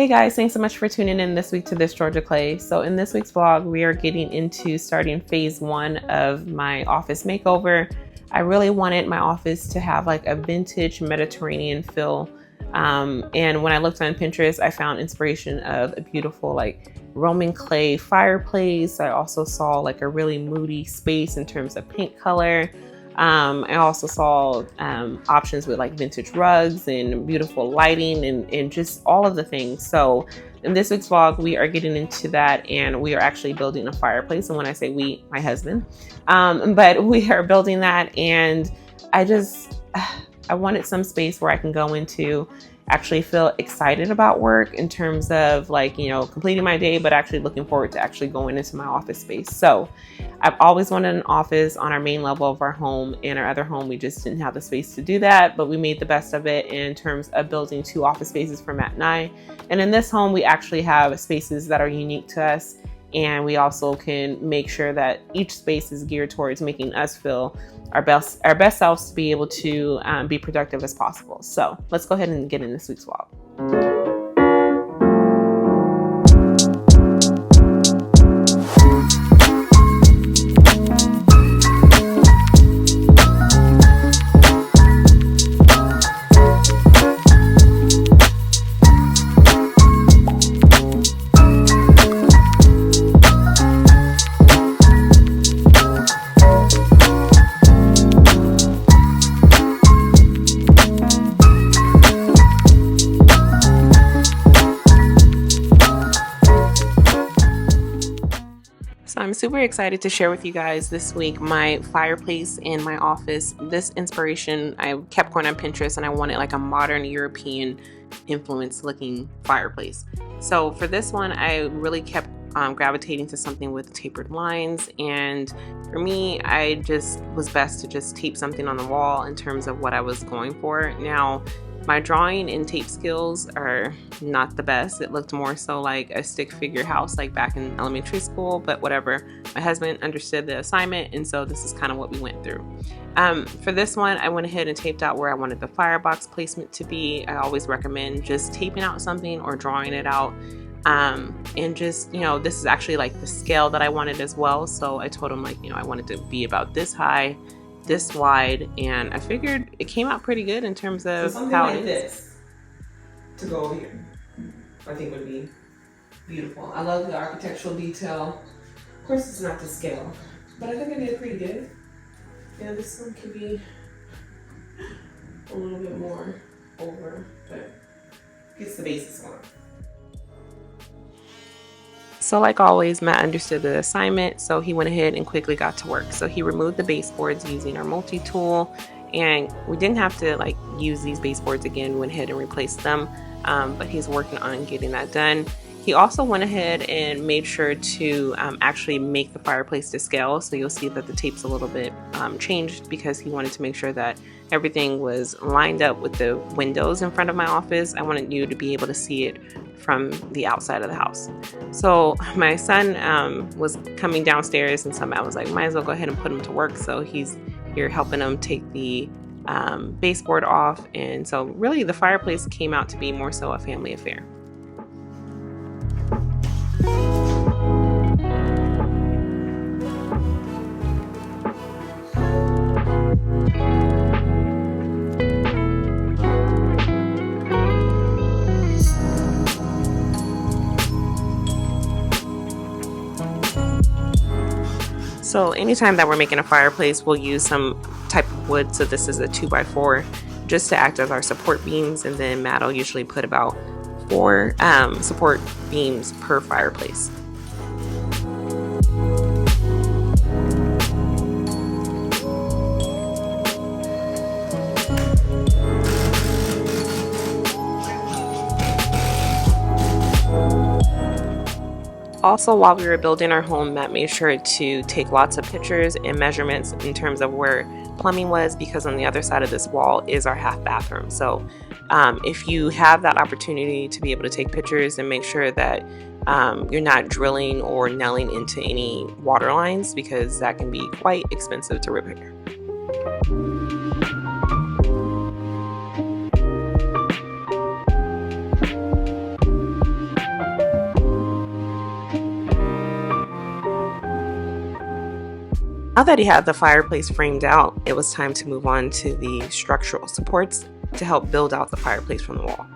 Hey guys, thanks so much for tuning in this week to This Georgia Clay. So in this week's vlog, we are getting into starting phase 1 of my office makeover. I really wanted my office to have like a vintage Mediterranean feel. And when I looked on Pinterest, I found inspiration of a beautiful like Roman clay fireplace. I also saw like a really moody space in terms of paint color. I also saw options with like vintage rugs and beautiful lighting and just all of the things. So in this week's vlog, we are getting into that, and we are actually building a fireplace. And when I say we, my husband, but we are building that, and I wanted some space where I can go into, actually feel excited about work in terms of like, you know, completing my day, but actually looking forward to actually going into my office space. So I've always wanted an office on our main level of our home. In our other home, we just didn't have the space to do that, but we made the best of it in terms of building 2 office spaces for Matt and I. And in this home, we actually have spaces that are unique to us. And we also can make sure that each space is geared towards making us feel our best selves to be able to be productive as possible. So let's go ahead and get in this week's vlog. I'm super excited to share with you guys this week my fireplace in my office. This inspiration, I kept going on Pinterest and I wanted like a modern European influence looking fireplace. So for this one, I really kept gravitating to something with tapered lines, and for me, I just was best to just tape something on the wall in terms of what I was going for. Now, my drawing and tape skills are not the best. It looked more so like a stick figure house like back in elementary school, but whatever. My husband understood the assignment, and so this is kind of what we went through. For this one, I went ahead and taped out where I wanted the Firebox placement to be. I always recommend just taping out something or drawing it out. And just, you know, this is actually like the scale that I wanted as well. So I told him, like, you know, I wanted to be about this high, this wide, and I figured it came out pretty good in terms of so how like it is. This to go over here, I think would be beautiful. I love the architectural detail. Of course, it's not to scale, but I think I did pretty good. Yeah, this one could be a little bit more over, but gets the basis on. So like always, Matt understood the assignment, so he went ahead and quickly got to work. So he removed the baseboards using our multi-tool, and we didn't have to like use these baseboards again. We went ahead and replaced them, but he's working on getting that done. He also went ahead and made sure to actually make the fireplace to scale. So you'll see that the tape's a little bit changed because he wanted to make sure that everything was lined up with the windows in front of my office. I wanted you to be able to see it from the outside of the house. So my son was coming downstairs, and somehow I was like, might as well go ahead and put him to work. So he's here helping him take the baseboard off. And so really the fireplace came out to be more so a family affair. So anytime that we're making a fireplace, we'll use some type of wood. So this is a 2x4 just to act as our support beams. And then Matt will usually put about 4 support beams per fireplace. Also, while we were building our home, Matt made sure to take lots of pictures and measurements in terms of where plumbing was, because on the other side of this wall is our half bathroom. So if you have that opportunity to be able to take pictures and make sure that you're not drilling or nailing into any water lines, because that can be quite expensive to repair. Now that he had the fireplace framed out, it was time to move on to the structural supports to help build out the fireplace from the wall.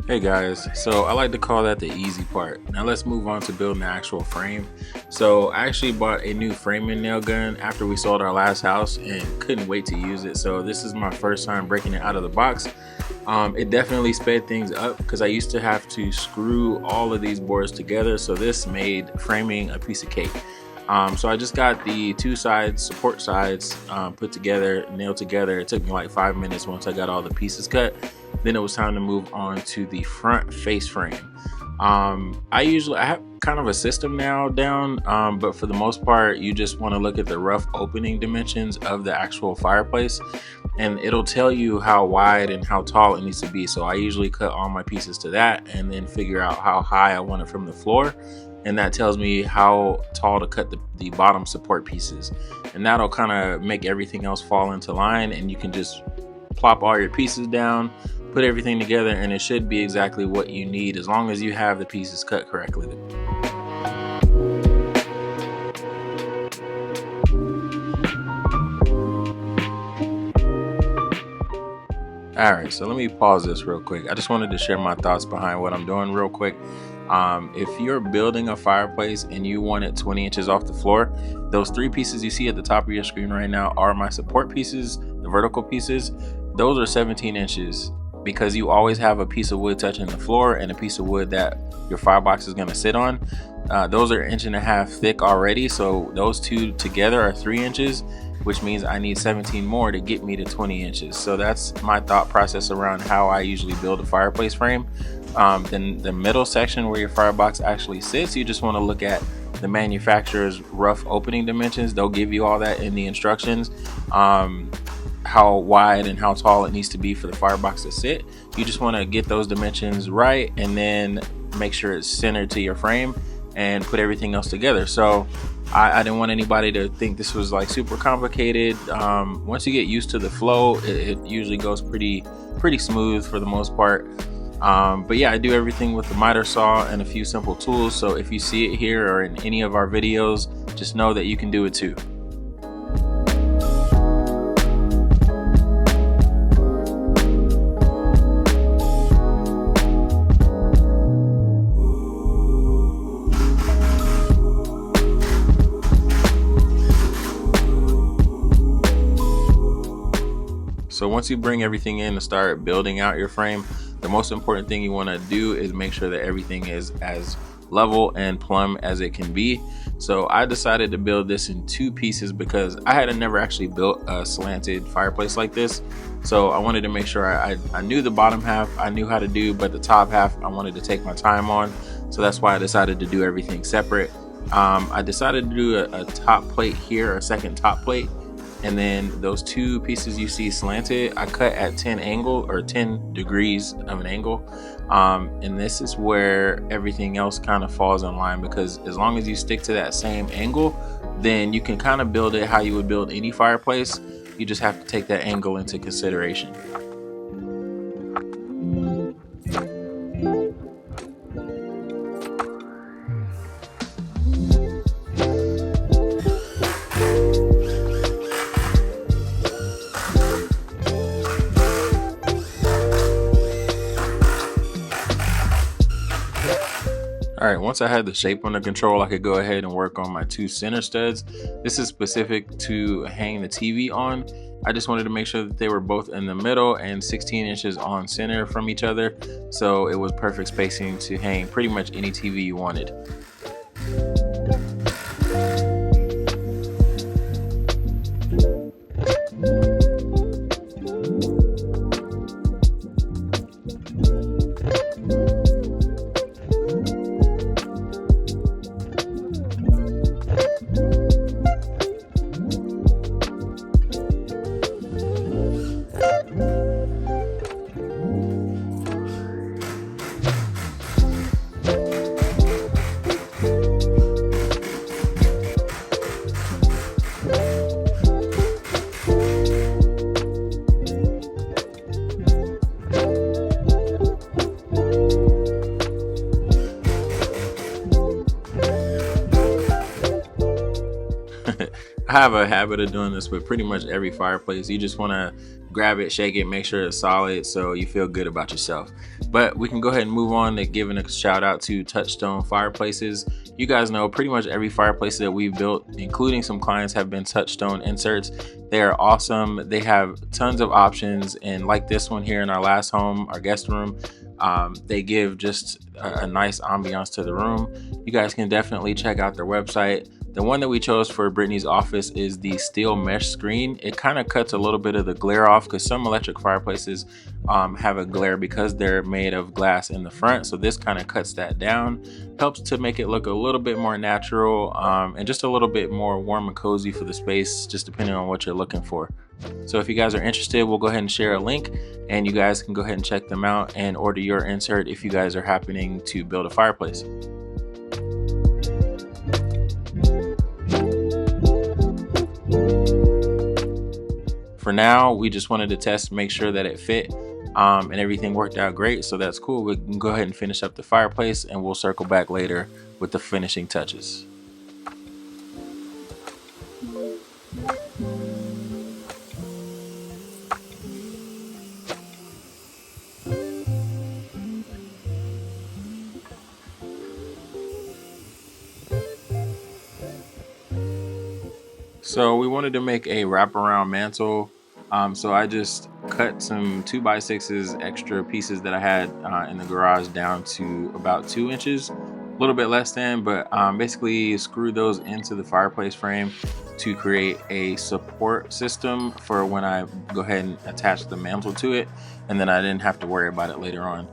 Hey guys, so I like to call that the easy part. Now let's move on to building the actual frame. So I actually bought a new framing nail gun after we sold our last house and couldn't wait to use it. So this is my first time breaking it out of the box. It definitely sped things up because I used to have to screw all of these boards together. So this made framing a piece of cake. So I just got the two sides, support sides, put together, nailed together. It took me like 5 minutes once I got all the pieces cut. Then it was time to move on to the front face frame. I have kind of a system now down, but for the most part, you just want to look at the rough opening dimensions of the actual fireplace, and it'll tell you how wide and how tall it needs to be. So I usually cut all my pieces to that and then figure out how high I want it from the floor. And that tells me how tall to cut the bottom support pieces. And that'll kind of make everything else fall into line, and you can just plop all your pieces down, put everything together, and it should be exactly what you need as long as you have the pieces cut correctly. Alright, so let me pause this real quick. I just wanted to share my thoughts behind what I'm doing real quick. If you're building a fireplace and you want it 20 inches off the floor, those three pieces you see at the top of your screen right now are my support pieces, the vertical pieces. Those are 17 inches because you always have a piece of wood touching the floor and a piece of wood that your firebox is going to sit on. Those are 1.5 inches thick already, so those two together are 3 inches, which means I need 17 more to get me to 20 inches. So that's my thought process around how I usually build a fireplace frame. Then the middle section where your firebox actually sits, you just want to look at the manufacturer's rough opening dimensions. They'll give you all that in the instructions, how wide and how tall it needs to be for the firebox to sit. You just want to get those dimensions right and then make sure it's centered to your frame and put everything else together. So I didn't want anybody to think this was like super complicated. Once you get used to the flow, it usually goes pretty smooth for the most part. But yeah, I do everything with the miter saw and a few simple tools. So if you see it here or in any of our videos, just know that you can do it too. So once you bring everything in to start building out your frame, the most important thing you want to do is make sure that everything is as level and plumb as it can be. So I decided to build this in two pieces because I had never actually built a slanted fireplace like this. So I wanted to make sure I knew the bottom half I knew how to do, but the top half I wanted to take my time on. So that's why I decided to do everything separate. I decided to do a top plate here, a second top plate. And then those two pieces you see slanted, I cut at 10 degrees of an angle. And this is where everything else kind of falls in line, because as long as you stick to that same angle, then you can kind of build it how you would build any fireplace. You just have to take that angle into consideration. Alright, once I had the shape under control, I could go ahead and work on my two center studs. This is specific to hang the TV on. I just wanted to make sure that they were both in the middle and 16 inches on center from each other, so it was perfect spacing to hang pretty much any TV you wanted. I have a habit of doing this with pretty much every fireplace. You just want to grab it, shake it, make sure it's solid so you feel good about yourself. But we can go ahead and move on to giving a shout out to Touchstone fireplaces. You guys know pretty much every fireplace that we've built, including some clients, have been Touchstone inserts. They are awesome. They have tons of options, and like this one here in our last home, our guest room, they give just a nice ambiance to the room. You guys can definitely check out their website. The one that we chose for Brittany's office is the steel mesh screen. It kind of cuts a little bit of the glare off because some electric fireplaces have a glare because they're made of glass in the front. So this kind of cuts that down, helps to make it look a little bit more natural and just a little bit more warm and cozy for the space, just depending on what you're looking for. So if you guys are interested, we'll go ahead and share a link and you guys can go ahead and check them out and order your insert if you guys are happening to build a fireplace. For now, we just wanted to test, make sure that it fit and everything worked out great. So that's cool. We can go ahead and finish up the fireplace and we'll circle back later with the finishing touches. So we wanted to make a wraparound mantle. So I just cut some 2x6s extra pieces that I had in the garage down to about 2 inches, a little bit less than, but basically screwed those into the fireplace frame to create a support system for when I go ahead and attach the mantle to it, and then I didn't have to worry about it later on.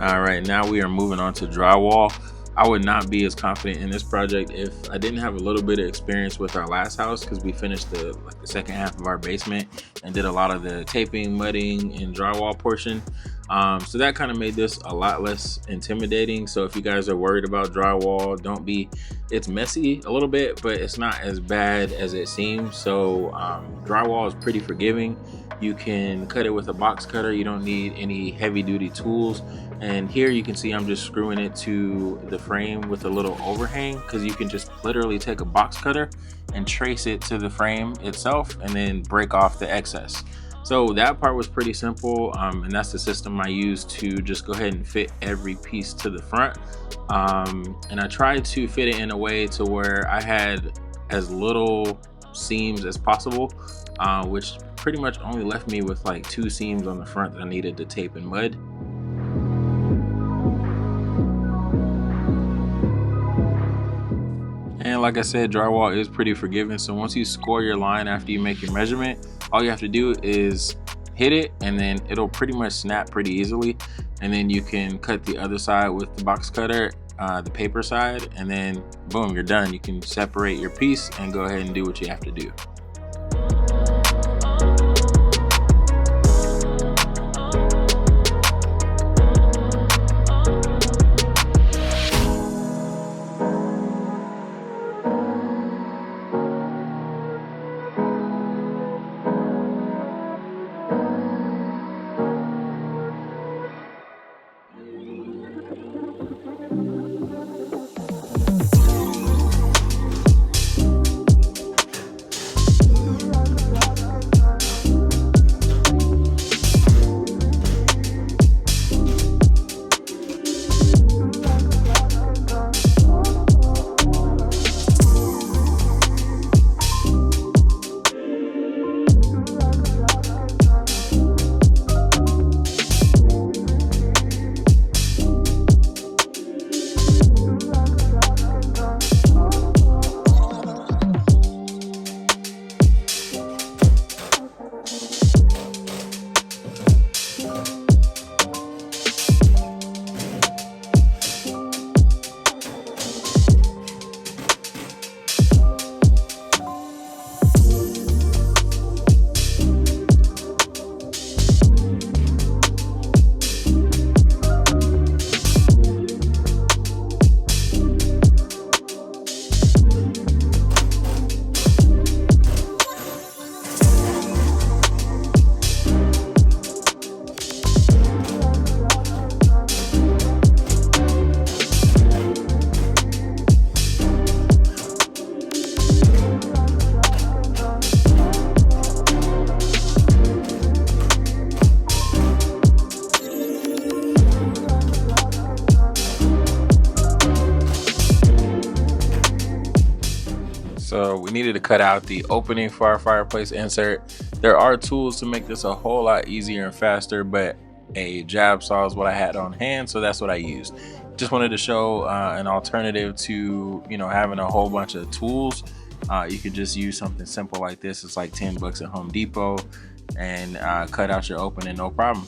All right, now we are moving on to drywall. I would not be as confident in this project if I didn't have a little bit of experience with our last house, because we finished the second half of our basement and did a lot of the taping, mudding, and drywall portion. So that kind of made this a lot less intimidating. So if you guys are worried about drywall, don't be. It's messy a little bit, but it's not as bad as it seems. So drywall is pretty forgiving. You can cut it with a box cutter. You don't need any heavy duty tools. And here you can see I'm just screwing it to the frame with a little overhang, because you can just literally take a box cutter and trace it to the frame itself and then break off the excess. So that part was pretty simple, and that's the system I used to just go ahead and fit every piece to the front. And I tried to fit it in a way to where I had as little seams as possible, which pretty much only left me with like 2 seams on the front that I needed to tape and mud. And like I said, drywall is pretty forgiving. So once you score your line after you make your measurement, all you have to do is hit it and then it'll pretty much snap pretty easily. And then you can cut the other side with the box cutter, the paper side, and then boom, you're done. You can separate your piece and go ahead and do what you have to do. needed to cut out the opening for our fireplace insert. There are tools to make this a whole lot easier and faster, but a jab saw is what I had on hand, so that's what I used. Just wanted to show an alternative to, you know, having a whole bunch of tools. You could just use something simple like this. It's like 10 bucks at Home Depot, and cut out your opening, no problem.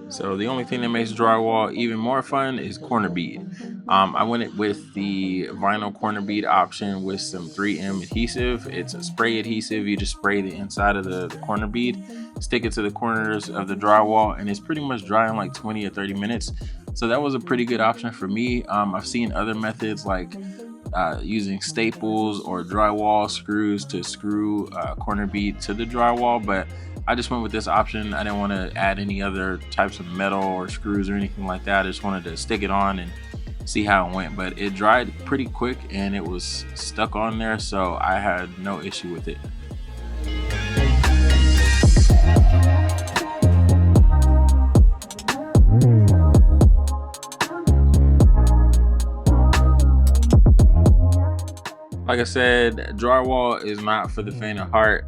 So the only thing that makes drywall even more fun is corner bead. I went with the vinyl corner bead option with some 3M adhesive. It's a spray adhesive. You just spray the inside of the corner bead, stick it to the corners of the drywall, and it's pretty much dry in like 20 or 30 minutes. So that was a pretty good option for me. I've seen other methods like using staples or drywall screws to screw corner bead to the drywall, but I just went with this option. I didn't want to add any other types of metal or screws or anything like that. I just wanted to stick it on and see how it went, but it dried pretty quick and it was stuck on there, so I had no issue with it. Like I said, drywall is not for the faint of heart,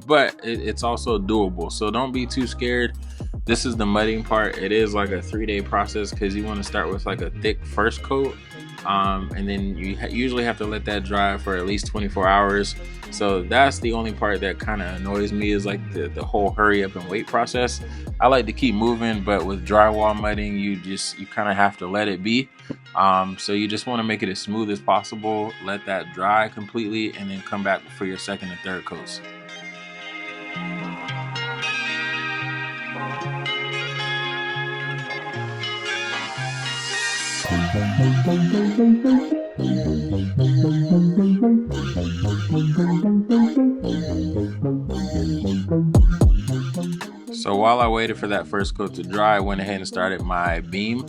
but it's also doable, so don't be too scared. This is the mudding part. It is like a 3-day process because you want to start with like a thick first coat, and then you usually have to let that dry for at least 24 hours. So that's the only part that kind of annoys me, is like the whole hurry up and wait process. I like to keep moving, but with drywall mudding, you kind of have to let it be. So you just want to make it as smooth as possible, let that dry completely, and then come back for your second and third coats. So while I waited for that first coat to dry, I went ahead and started my beam.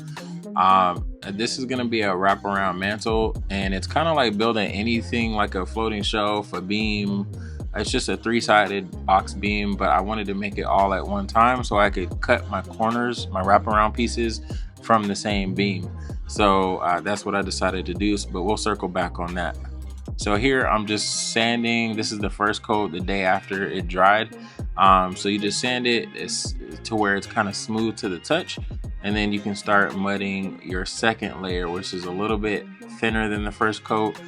This is going to be a wraparound mantle, and it's kind of like building anything like a floating shelf, a beam. It's just a 3-sided box beam, but I wanted to make it all at one time so I could cut my corners, my wraparound pieces, from the same beam. So that's what I decided to do, but we'll circle back on that. So here I'm just sanding. This is the first coat the day after it dried. So you just sand it to where it's kind of smooth to the touch, and then you can start mudding your second layer, which is a little bit thinner than the first coat,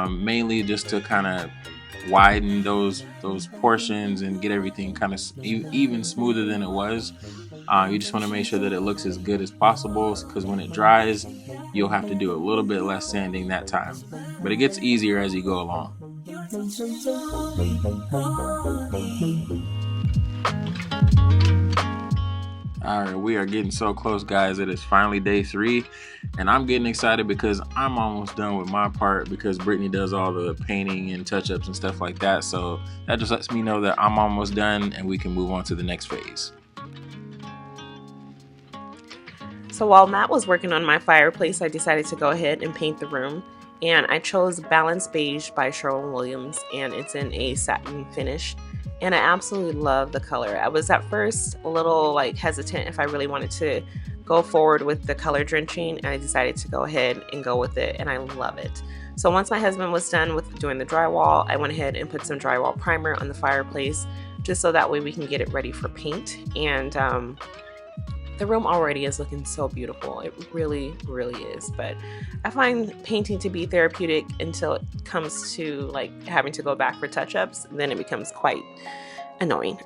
mainly just to kind of widen those portions and get everything kind of even smoother than it was. You just want to make sure that it looks as good as possible, because when it dries, you'll have to do a little bit less sanding that time, but it gets easier as you go along. All right, we are getting so close, guys. It is finally day 3, and I'm getting excited because I'm almost done with my part, because Brittany does all the painting and touch-ups and stuff like that. So that just lets me know that I'm almost done and we can move on to the next phase. So while Matt was working on my fireplace, I decided to go ahead and paint the room. And I chose Balanced Beige by Sherwin-Williams, and it's in a satin finish. And I absolutely love the color. I was at first a little hesitant if I really wanted to go forward with the color drenching, and I decided to go ahead and go with it, and I love it. So once my husband was done with doing the drywall, I went ahead and put some drywall primer on the fireplace, just so that way we can get it ready for paint. And the room already is looking so beautiful. It really, really is. But I find painting to be therapeutic until it comes to having to go back for touch-ups. Then it becomes quite annoying.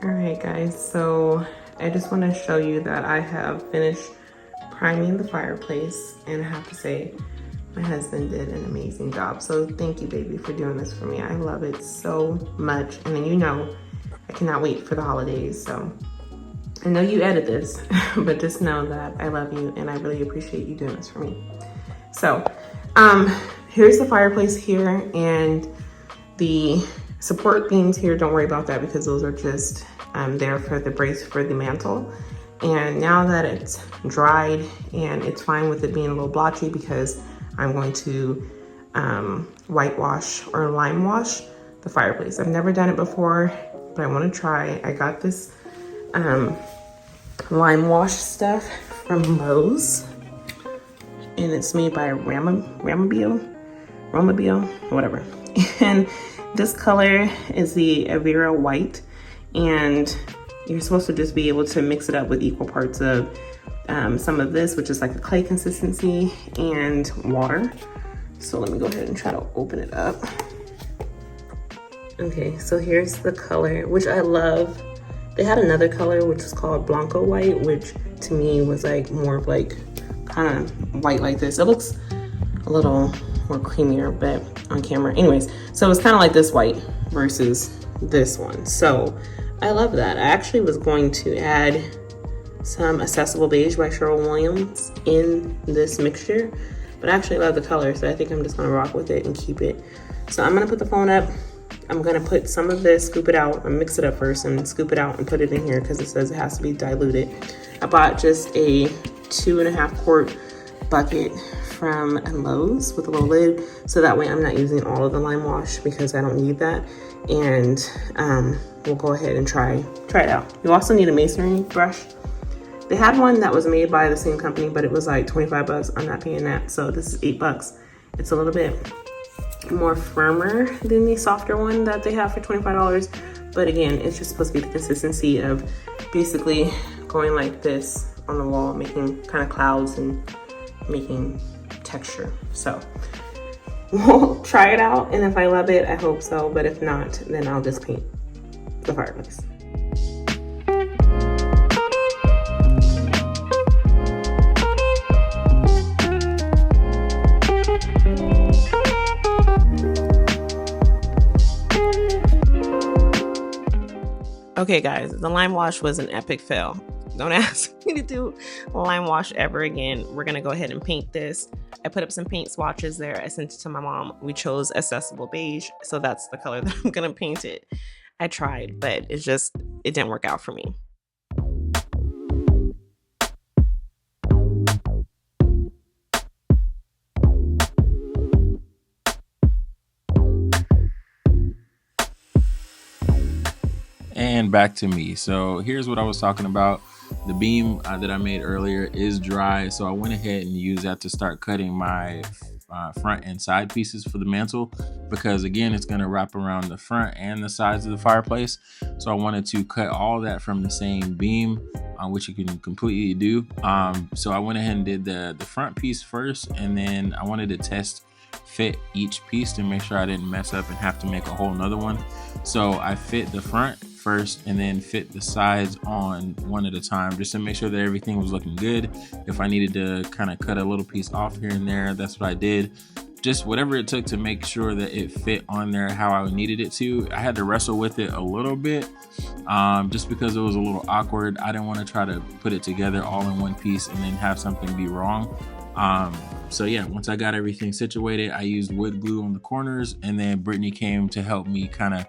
All right, guys. So I just want to show you that I have finished priming the fireplace, and I have to say, my husband did an amazing job. So thank you, baby, for doing this for me. I love it so much. And then I cannot wait for the holidays. So I know you edit this, but just know that I love you and I really appreciate you doing this for me. So here's the fireplace here, and The support beams here, don't worry about that because those are just there for the brace for the mantle. And now that it's dried and it's fine with it being a little blotchy because I'm going to whitewash or lime wash the fireplace. I've never done it before, but I want to try. I got this lime wash stuff from Lowe's, and it's made by Romabile, whatever. And this color is the Avera White, and you're supposed to just be able to mix it up with equal parts of some of this, which is like a clay consistency, and water. So let me go ahead and try to open it up. Okay, so here's the color, which I love. They had another color which is called Blanco White, which to me was like more of like kind of white like this. It looks a little more creamier, but on camera. Anyways, so it's kind of like this white versus this one. So I love that. I actually was going to add some Accessible Beige by Sherwin-Williams in this mixture, but I actually love the color, so I think I'm just gonna rock with it and keep it. So I'm gonna put the phone up. I'm gonna put some of this, scoop it out, and mix it up first and scoop it out and put it in here because it says it has to be diluted. I bought just a 2.5 quart bucket from Lowe's with a little lid, so that way I'm not using all of the lime wash because I don't need that. And we'll go ahead and try it out. You also need a masonry brush. They had one that was made by the same company, but it was like 25 bucks. I'm not paying that, so this is 8 bucks. It's a little bit more firmer than the softer one that they have for $25, but again, it's just supposed to be the consistency of basically going like this on the wall, making kind of clouds and making texture. So we'll try it out, and if I love it, I hope so, but if not, then I'll just paint the fireplace. Okay guys, the lime wash was an epic fail. Don't ask me to do lime wash ever again. We're gonna go ahead and paint this. I put up some paint swatches there. I sent it to my mom. We chose Accessible Beige, so that's the color that I'm gonna paint it. I tried, but it didn't work out for me. And back to me. So here's what I was talking about. The beam that I made earlier is dry, so I went ahead and used that to start cutting my front and side pieces for the mantle, because again, it's going to wrap around the front and the sides of the fireplace. So I wanted to cut all that from the same beam, which you can completely do. So I went ahead and did the front piece first, and then I wanted to test fit each piece to make sure I didn't mess up and have to make a whole nother one. So I fit the front first and then fit the sides on one at a time, just to make sure that everything was looking good. If I needed to kind of cut a little piece off here and there, that's what I did. Just whatever it took to make sure that it fit on there how I needed it to. I had to wrestle with it a little bit, just because it was a little awkward. I didn't want to try to put it together all in one piece and then have something be wrong. So yeah, once I got everything situated, I used wood glue on the corners, and then Brittany came to help me kind of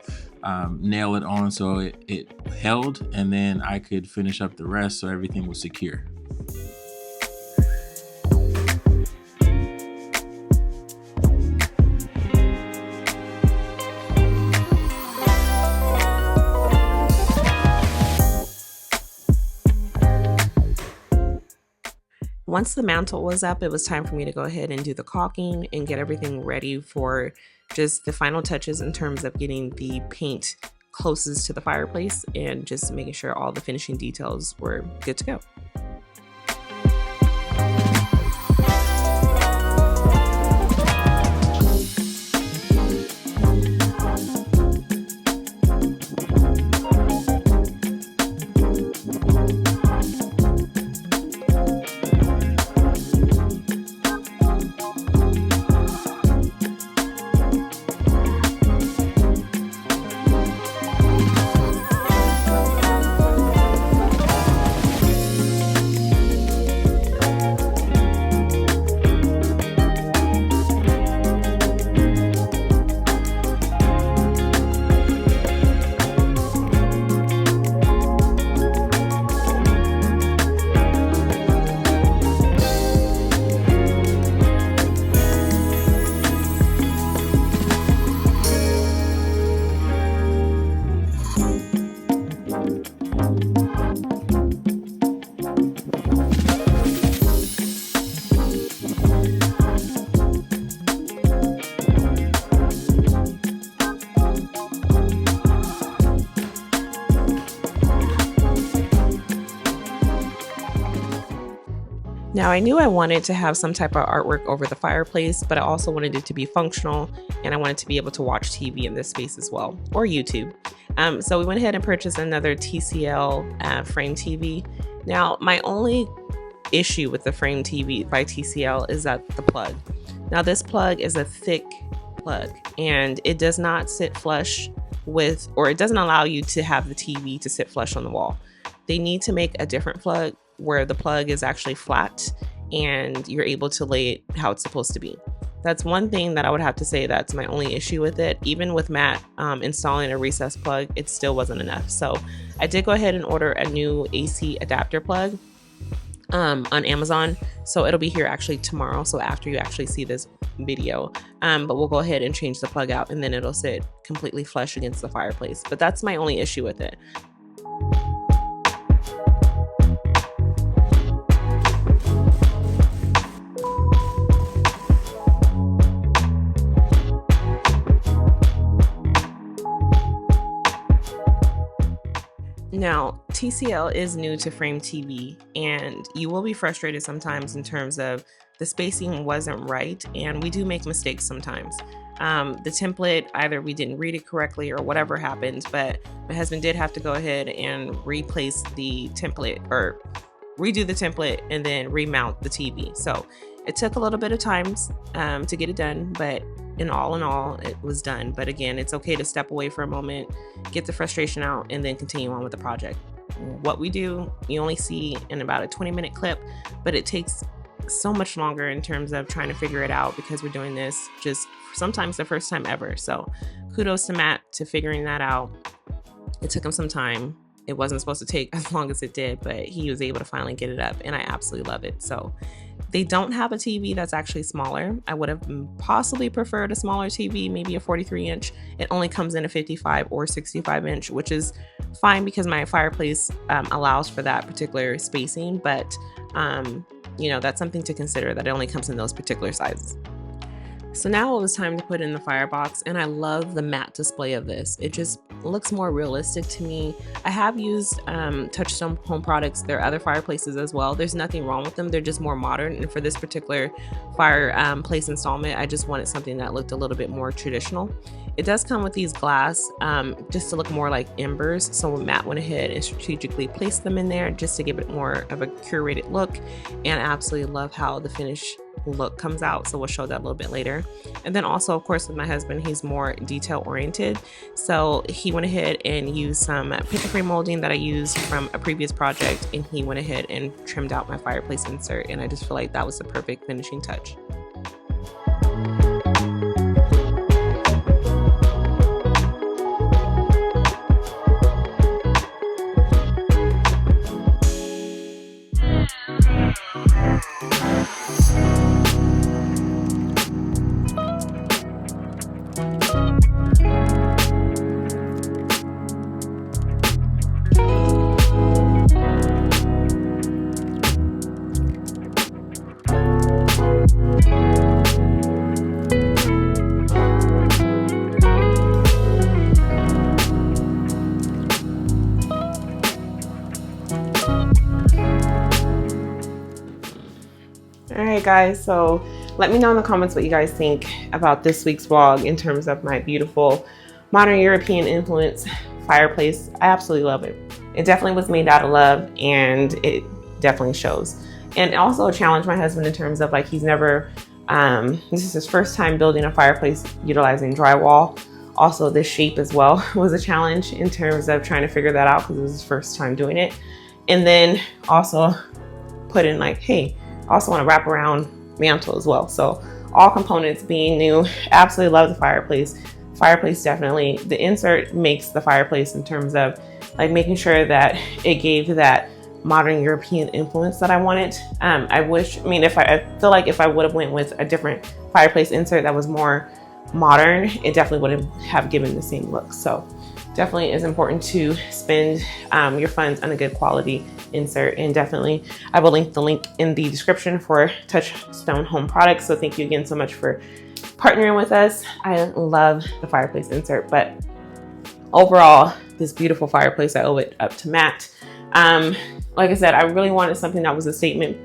nail it on so it held, and then I could finish up the rest so everything was secure. Once the mantle was up, it was time for me to go ahead and do the caulking and get everything ready for just the final touches in terms of getting the paint closest to the fireplace and just making sure all the finishing details were good to go. Now, I knew I wanted to have some type of artwork over the fireplace, but I also wanted it to be functional, and I wanted to be able to watch TV in this space as well, or YouTube. So we went ahead and purchased another TCL frame TV. Now, my only issue with the frame TV by TCL is that the plug. Now, this plug is a thick plug, and it does not sit flush with, or it doesn't allow you to have the TV to sit flush on the wall. They need to make a different plug where the plug is actually flat and you're able to lay it how it's supposed to be. That's one thing that I would have to say that's my only issue with it. Even with Matt installing a recessed plug, it still wasn't enough. So I did go ahead and order a new AC adapter plug on Amazon. So it'll be here actually tomorrow. So after you actually see this video, but we'll go ahead and change the plug out, and then it'll sit completely flush against the fireplace. But that's my only issue with it. Now, TCL is new to frame TV, and you will be frustrated sometimes in terms of the spacing wasn't right, and we do make mistakes sometimes. The template, either we didn't read it correctly or whatever happened, but my husband did have to go ahead and replace the template, or redo the template, and then remount the TV. So it took a little bit of time to get it done, but in all, it was done. But again, it's okay to step away for a moment, get the frustration out, and then continue on with the project. What we do, you only see in about a 20-minute clip, but it takes so much longer in terms of trying to figure it out, because we're doing this just sometimes the first time ever. So kudos to Matt to figuring that out. It took him some time. It wasn't supposed to take as long as it did, but he was able to finally get it up, and I absolutely love it. So they don't have a TV that's actually smaller. I would have possibly preferred a smaller TV, maybe a 43-inch. It only comes in a 55 or 65-inch, which is fine because my fireplace allows for that particular spacing. But, you know, that's something to consider, that it only comes in those particular sizes. So now it was time to put in the Firebox, and I love the matte display of this. It just looks more realistic to me. I have used Touchstone home products, their other fireplaces as well. There's nothing wrong with them. They're just more modern. And for this particular fireplace installment, I just wanted something that looked a little bit more traditional. It does come with these glass just to look more like embers. So Matt went ahead and strategically placed them in there just to give it more of a curated look. And I absolutely love how the finish look comes out, so we'll show that a little bit later. And then also, of course, with my husband, he's more detail oriented, so he went ahead and used some picture frame molding that I used from a previous project, and he went ahead and trimmed out my fireplace insert, and I just feel like that was the perfect finishing touch. Alright guys, so let me know in the comments what you guys think about this week's vlog in terms of my beautiful modern European influence fireplace. I absolutely love it. It definitely was made out of love, and it definitely shows. And also challenged my husband in terms of, like, he's never, this is his first time building a fireplace utilizing drywall. Also, this shape as well was a challenge in terms of trying to figure that out, because it was his first time doing it. And then also put in, like, hey, I also want to wrap around mantle as well. So all components being new. Absolutely love the fireplace. Fireplace, definitely. The insert makes the fireplace in terms of, like, making sure that it gave that modern European influence that I wanted. I feel like if I would have went with a different fireplace insert that was more modern, it definitely wouldn't have given the same look. So definitely is important to spend your funds on a good quality insert. And definitely I will link the link in the description for Touchstone home products. So thank you again so much for partnering with us. I love the fireplace insert, but overall, this beautiful fireplace, I owe it up to Matt. Like I said, I really wanted something that was a statement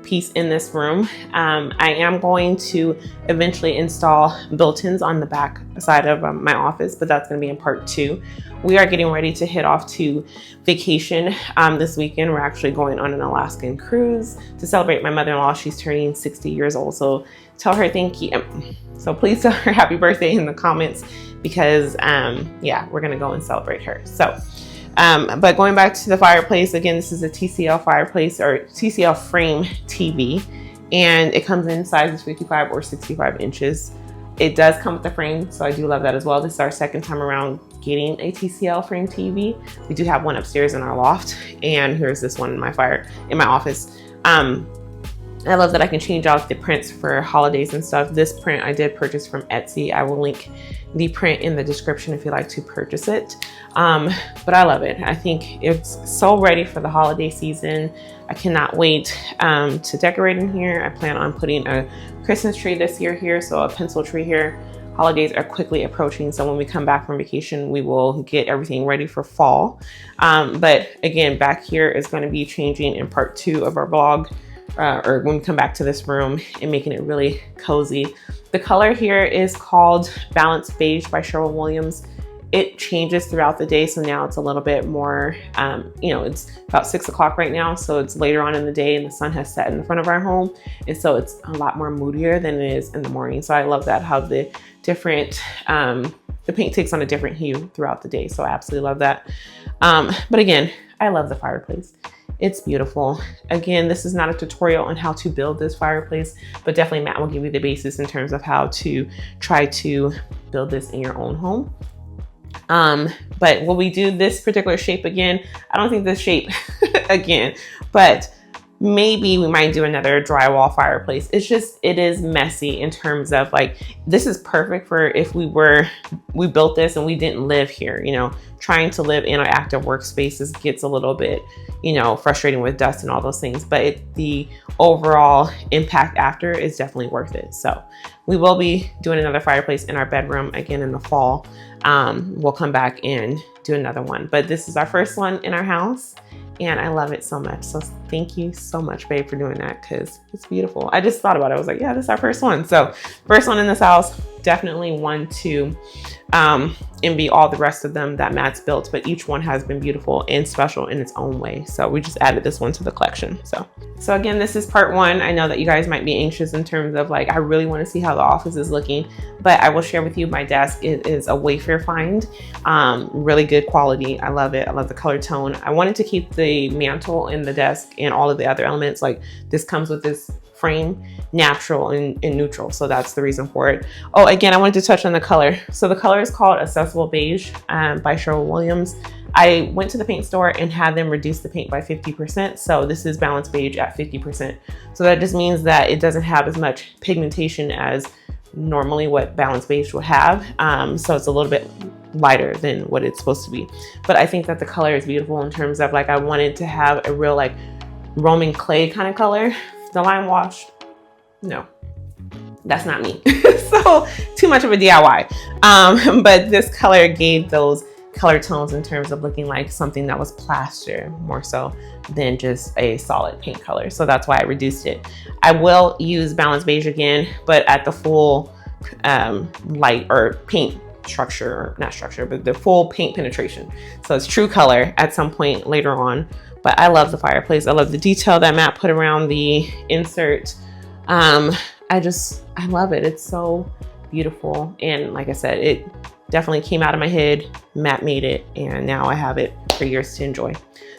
piece in this room. I am going to eventually install built-ins on the back side of my office, but that's going to be in part 2. We are getting ready to head off to vacation this weekend. We're actually going on an Alaskan cruise to celebrate my mother-in-law. She's turning 60 years old, so tell her thank you. So please tell her happy birthday in the comments, because yeah, we're gonna go and celebrate her. So but going back to the fireplace, again, this is a TCL fireplace or TCL frame TV, and it comes in sizes 55 or 65 inches. It does come with the frame, so I do love that as well. This is our second time around getting a TCL frame TV. We do have one upstairs in our loft, and here's this one in my office. I love that I can change out the prints for holidays and stuff. This print I did purchase from Etsy. I will link the print in the description if you'd like to purchase it. But I love it. I think it's so ready for the holiday season. I cannot wait to decorate in here. I plan on putting a Christmas tree this year here, so a pencil tree here. Holidays are quickly approaching, so when we come back from vacation, we will get everything ready for fall. But again, back here is going to be changing in part 2 of our vlog. Or when we come back to this room, and making it really cozy. The color here is called Balanced Beige by Sherwin-Williams. It changes throughout the day, so now it's a little bit more, you know, it's about 6 o'clock right now, so it's later on in the day and the sun has set in the front of our home, and so it's a lot more moodier than it is in the morning. So I love that, how the different, the paint takes on a different hue throughout the day, so I absolutely love that. But again, I love the fireplace. It's beautiful. Again, this is not a tutorial on how to build this fireplace, but definitely Matt will give you the basis in terms of how to try to build this in your own home. But will we do this particular shape again? I don't think this shape again, but maybe we might do another drywall fireplace. It's just, it is messy in terms of like, this is perfect for if we built this and we didn't live here, you know, trying to live in an active workspaces gets a little bit, you know, frustrating with dust and all those things, but the overall impact after is definitely worth it. So we will be doing another fireplace in our bedroom again in the fall. We'll come back and do another one, but this is our first one in our house. And I love it so much. So thank you so much, babe, for doing that, because it's beautiful. I just thought about it. I was like, yeah, this is our first one. So first one in this house, definitely one to envy all the rest of them that Matt's built, but each one has been beautiful and special in its own way. So we just added this one to the collection. So again, this is part 1. I know that you guys might be anxious in terms of like, I really want to see how the office is looking, but I will share with you my desk. It is a Wayfair find, really good quality. I love it. I love the color tone. I wanted to keep the mantle in the desk and all of the other elements. Like this comes with this frame, natural and neutral. So that's the reason for it. Oh, again, I wanted to touch on the color. So the color is called Accessible Beige by Sherwin-Williams. I went to the paint store and had them reduce the paint by 50%. So this is Balanced Beige at 50%. So that just means that it doesn't have as much pigmentation as normally what Balanced Beige would have. So it's a little bit lighter than what it's supposed to be. But I think that the color is beautiful in terms of like, I wanted to have a real like Roman clay kind of color. The Limewash, no, that's not me. So too much of a DIY. But this color gave those color tones in terms of looking like something that was plaster more so than just a solid paint color. So that's why I reduced it. I will use Balanced Beige again, but at the full light or paint structure, or not structure, but the full paint penetration. So it's true color at some point later on. But I love the fireplace. I love the detail that Matt put around the insert. I love it. It's so beautiful. And like I said, it definitely came out of my head. Matt made it, and now I have it for years to enjoy.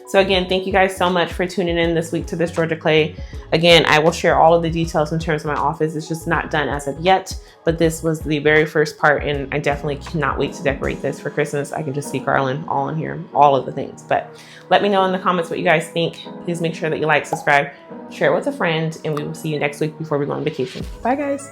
So again, thank you guys so much for tuning in this week to this Georgia Clay. Again, I will share all of the details in terms of my office. It's just not done as of yet, but this was the very first part, and I definitely cannot wait to decorate this for Christmas. I can just see garland all in here, all of the things. But let me know in the comments what you guys think. Please make sure that you like, subscribe, share it with a friend, and we will see you next week before we go on vacation. Bye, guys.